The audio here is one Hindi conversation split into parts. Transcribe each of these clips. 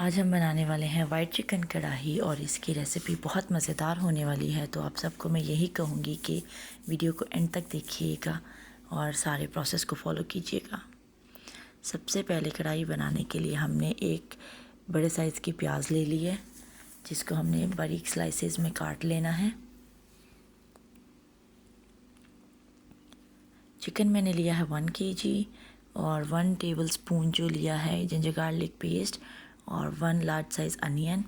आज हम बनाने वाले हैं वाइट चिकन कढ़ाई और इसकी रेसिपी बहुत मज़ेदार होने वाली है। तो आप सबको मैं यही कहूँगी कि वीडियो को एंड तक देखिएगा और सारे प्रोसेस को फॉलो कीजिएगा। सबसे पहले कढ़ाई बनाने के लिए हमने एक बड़े साइज़ की प्याज ले ली है, जिसको हमने बारीक स्लाइसेस में काट लेना है। चिकन मैंने लिया है 1 kg और 1 टेबलस्पून जो लिया है जिंजर गार्लिक पेस्ट और 1 लार्ज साइज़ अनियन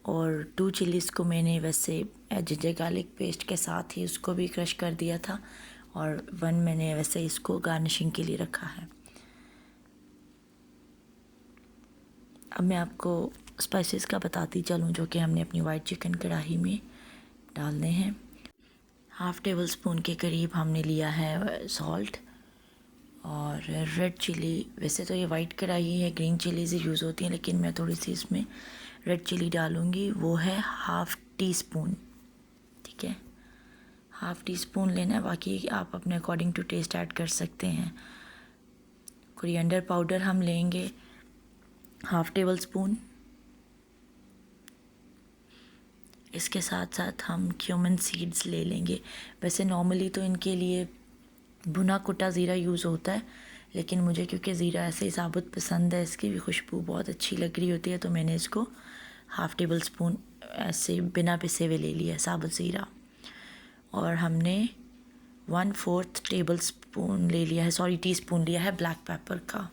और 2 चिलीज़ को मैंने वैसे जिंजर गार्लिक पेस्ट के साथ ही उसको भी क्रश कर दिया था और 1 मैंने वैसे इसको गार्निशिंग के लिए रखा है। अब मैं आपको स्पाइसेस का बताती चलूँ जो कि हमने अपनी वाइट चिकन कढ़ाई में डालने हैं। हाफ़ टेबल स्पून के करीब हमने लिया है सॉल्ट और रेड चिली। वैसे तो ये वाइट कढ़ाई है, ग्रीन चिलीज़ यूज़ होती हैं, लेकिन मैं थोड़ी सी इसमें रेड चिली डालूँगी। वो है हाफ़ टी स्पून, ठीक है, हाफ़ टी स्पून लेना है, बाकी आप अपने अकॉर्डिंग टू टेस्ट ऐड कर सकते हैं। कोरिएंडर पाउडर हम लेंगे हाफ़ टेबल स्पून। इसके साथ साथ हम क्यूमिन सीड्स ले लेंगे। वैसे नॉर्मली तो इनके लिए भुना कुटा ज़ीरा यूज़ होता है, लेकिन मुझे क्योंकि ज़ीरा ऐसे ही साबुत पसंद है, इसकी भी खुशबू बहुत अच्छी लग रही होती है, तो मैंने इसको हाफ़ टेबल स्पून ऐसे बिना पिसे हुए ले लिया साबुत ज़ीरा। और हमने 1/4 टेबल स्पून ले लिया है, सॉरी टी स्पून लिया है ब्लैक पेपर का।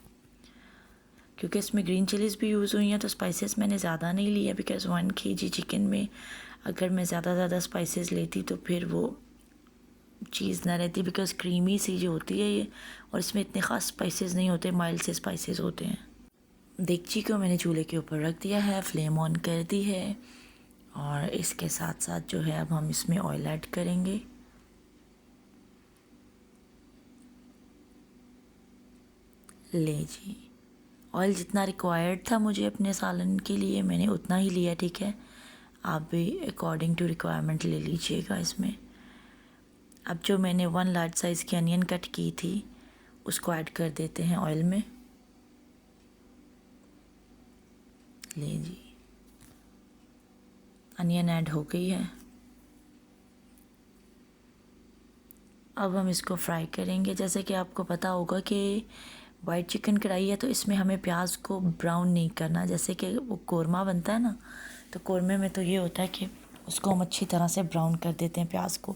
क्योंकि इसमें ग्रीन चिलीज़ भी यूज़ हुई हैं तो स्पाइसेस मैंने ज़्यादा नहीं लिया, बिकॉज़ 1 kg चिकन में अगर मैं ज़्यादा स्पाइसेस लेती तो फिर वो चीज़ ना रहती, बिकॉज़ क्रीमी सी जो होती है ये, और इसमें इतने ख़ास स्पाइसेस नहीं होते, माइल्ड से स्पाइसेस होते हैं। देगची को मैंने चूल्हे के ऊपर रख दिया है, फ्लेम ऑन कर दी है और इसके साथ साथ जो है अब हम इसमें ऑयल ऐड करेंगे। ले जी, ऑयल जितना रिक्वायर्ड था मुझे अपने सालन के लिए मैंने उतना ही लिया, ठीक है। आप भी अकॉर्डिंग टू रिक्वायरमेंट ले लीजिएगा इसमें। अब जो मैंने 1 लार्ज साइज़ की अनियन कट की थी उसको ऐड कर देते हैं ऑयल में। ले जी, अनियन ऐड हो गई है। अब हम इसको फ्राई करेंगे। जैसे कि आपको पता होगा कि वाइट चिकन कढ़ाई है तो इसमें हमें प्याज को ब्राउन नहीं करना। जैसे कि वो कोरमा बनता है ना, तो कोरमे में तो ये होता है कि उसको हम अच्छी तरह से ब्राउन कर देते हैं प्याज को,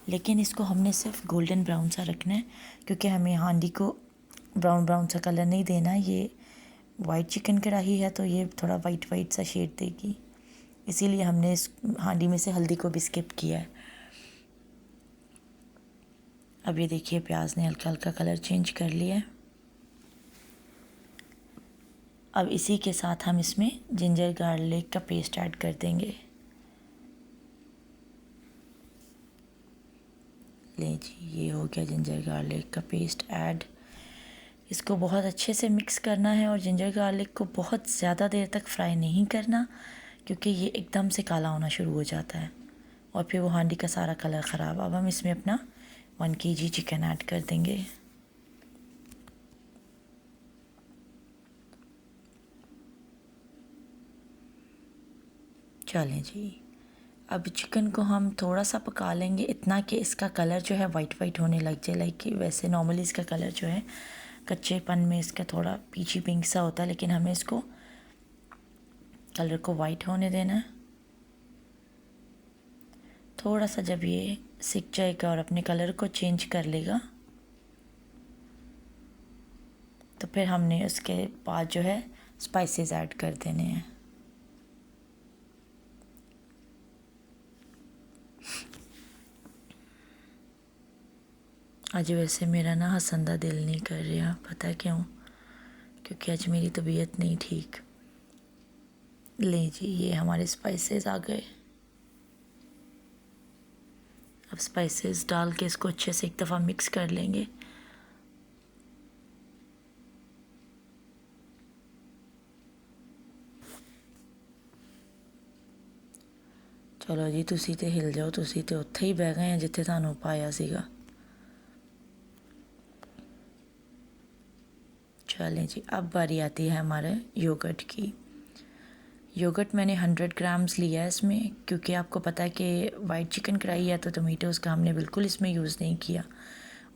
लेकिन इसको हमने सिर्फ गोल्डन ब्राउन सा रखना है, क्योंकि हमें हांडी को ब्राउन ब्राउन सा कलर नहीं देना। ये वाइट चिकन कढ़ाई है तो ये थोड़ा वाइट वाइट सा शेड देगी, इसीलिए हमने इस हांडी में से हल्दी को भी स्किप किया है। अब ये देखिए प्याज ने हल्का हल्का कलर चेंज कर लिया है। अब इसी के साथ हम इसमें जिंजर गार्लिक का पेस्ट ऐड कर देंगे। ले जी, ये हो गया जिंजर गार्लिक का पेस्ट ऐड। इसको बहुत अच्छे से मिक्स करना है और जिंजर गार्लिक को बहुत ज़्यादा देर तक फ्राई नहीं करना, क्योंकि ये एकदम से काला होना शुरू हो जाता है और फिर वो हांडी का सारा कलर ख़राब। अब हम इसमें अपना 1 kg चिकन ऐड कर देंगे। चलें जी, अब चिकन को हम थोड़ा सा पका लेंगे, इतना कि इसका कलर जो है वाइट वाइट होने लग जाए। लाइक कि वैसे नॉर्मली इसका कलर जो है कच्चेपन में इसका थोड़ा पीची पिंक सा होता है, लेकिन हमें इसको कलर को वाइट होने देना है। थोड़ा सा जब ये सिक जाएगा और अपने कलर को चेंज कर लेगा तो फिर हमने उसके बाद जो है स्पाइसेस ऐड कर देने हैं। आज वैसे मेरा ना हंसंदा दिल नहीं कर रहा, पता क्यों? क्योंकि आज मेरी तबीयत नहीं ठीक। ले जी, ये हमारे स्पाइसेस आ गए। अब स्पाइसेस डाल के इसको अच्छे से एक दफ़ा मिक्स कर लेंगे। चलो जी, तुसी तो हिल जाओ, तुसी तो उत्थे ही बह गए हैं जिथे थानू पाया सीगा। चलें जी, अब बारी आती है हमारे योगर्ट की। योगर्ट मैंने 100 ग्राम्स लिया है इसमें, क्योंकि आपको पता है कि वाइट चिकन कढ़ाई है तो टोमेटोज़ का हमने बिल्कुल इसमें यूज़ नहीं किया,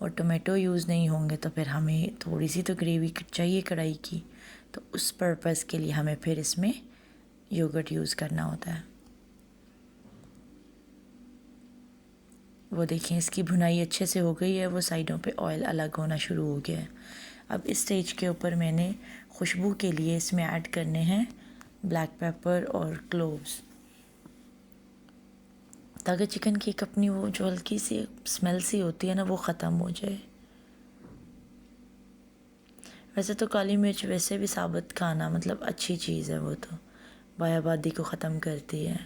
और टोमेटो यूज़ नहीं होंगे तो फिर हमें थोड़ी सी तो ग्रेवी चाहिए कढ़ाई की, तो उस पर्पज़ के लिए हमें फिर इसमें योगर्ट यूज़ करना होता है। वो देखें इसकी भुनाई अच्छे से हो गई है, वो साइडों पे ऑयल अलग होना शुरू हो गया है। अब इस स्टेज के ऊपर मैंने खुशबू के लिए इसमें ऐड करने हैं ब्लैक पेपर और क्लोव्स, ताकि चिकन की एक अपनी वो जो हल्की सी स्मेल सी होती है ना वो ख़त्म हो जाए। वैसे तो काली मिर्च वैसे भी साबुत खाना मतलब अच्छी चीज़ है, वो तो बायाबादी को ख़त्म करती है।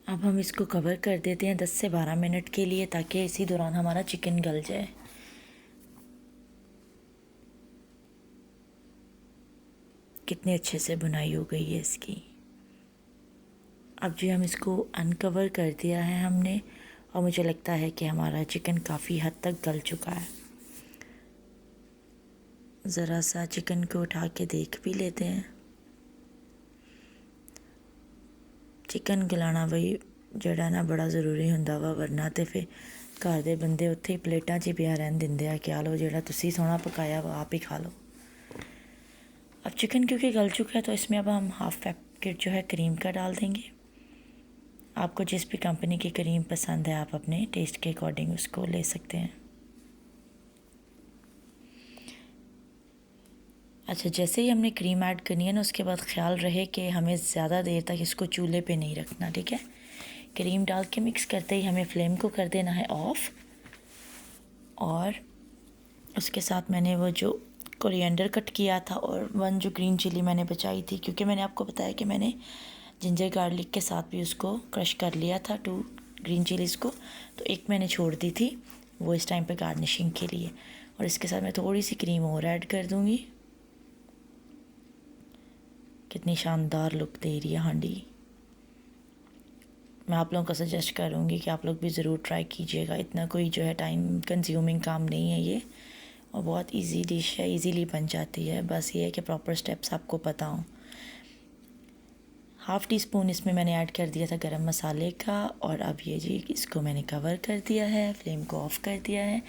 अब हम इसको कवर कर देते हैं 10 से 12 मिनट के लिए, ताकि इसी दौरान हमारा चिकन गल जाए। कितने अच्छे से बुनाई हो गई है इसकी। अब जी हम इसको अनकवर कर दिया है हमने, और मुझे लगता है कि हमारा चिकन काफ़ी हद तक गल चुका है। ज़रा सा चिकन को उठा के देख भी लेते हैं। चिकन गलाना बई जड़ा ना बड़ा ज़रूरी हुंदा वा, वरना तो फिर घर दे बंदे उत्थे ही प्लेटां 'च पिया रहन दिंदे आ कि आ लो जेड़ा तुसी सोहना पकाया वा आप ही खा लो। अब चिकन क्योंकि गल चुका है तो इसमें अब हम हाफ़ पैकेट जो है क्रीम का डाल देंगे। आपको जिस भी कंपनी की क्रीम पसंद है आप अपने टेस्ट के अकॉर्डिंग उसको ले सकते हैं। अच्छा, जैसे ही हमने क्रीम ऐड करनी है ना, उसके बाद ख्याल रहे कि हमें ज़्यादा देर तक इसको चूल्हे पे नहीं रखना, ठीक है। क्रीम डाल के मिक्स करते ही हमें फ्लेम को कर देना है ऑफ़, और उसके साथ मैंने वो जो कोरिएंडर कट किया था और 1 जो ग्रीन चिली मैंने बचाई थी, क्योंकि मैंने आपको बताया कि मैंने जिंजर गार्लिक के साथ भी उसको क्रश कर लिया था 2 ग्रीन चिलीज़ को, तो एक मैंने छोड़ दी थी वो इस टाइम पे गार्निशिंग के लिए। और इसके साथ मैं थोड़ी सी क्रीम और ऐड कर दूँगी। कितनी शानदार लुक दे रही है हांडी। मैं आप लोगों को सजेस्ट करूँगी कि आप लोग भी ज़रूर ट्राई कीजिएगा। इतना कोई जो है टाइम कंज्यूमिंग काम नहीं है ये, और बहुत इजी डिश है, इजीली बन जाती है। बस ये है कि प्रॉपर स्टेप्स आपको पता हों। हाफ़ टी स्पून इसमें मैंने ऐड कर दिया था गरम मसाले का, और अब ये जी इसको मैंने कवर कर दिया है, फ्लेम को ऑफ़ कर दिया है,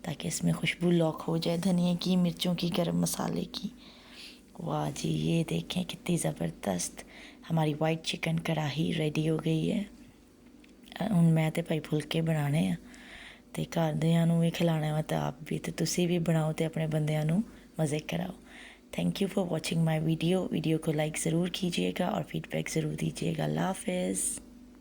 ताकि इसमें खुशबू लॉक हो जाए धनिए की, मिर्चों की, गरम मसाले की। वाह जी, ये देखें कितनी ज़बरदस्त हमारी वाइट चिकन कढ़ाई रेडी हो गई है। ਹੁਣ मैं तो भाई फुलके बनाने आ ते घरदिਆਂ ਨੂੰ भी खिलाने वा, तो आप भी, तो तुसी भी बनाओ तो अपने बंदिਆਂ ਨੂੰ मज़े कराओ। Thank you for watching my video को लाइक ज़रूर कीजिएगा और फीडबैक ज़रूर दीजिएगा। अल्लाह हाफ़िज़।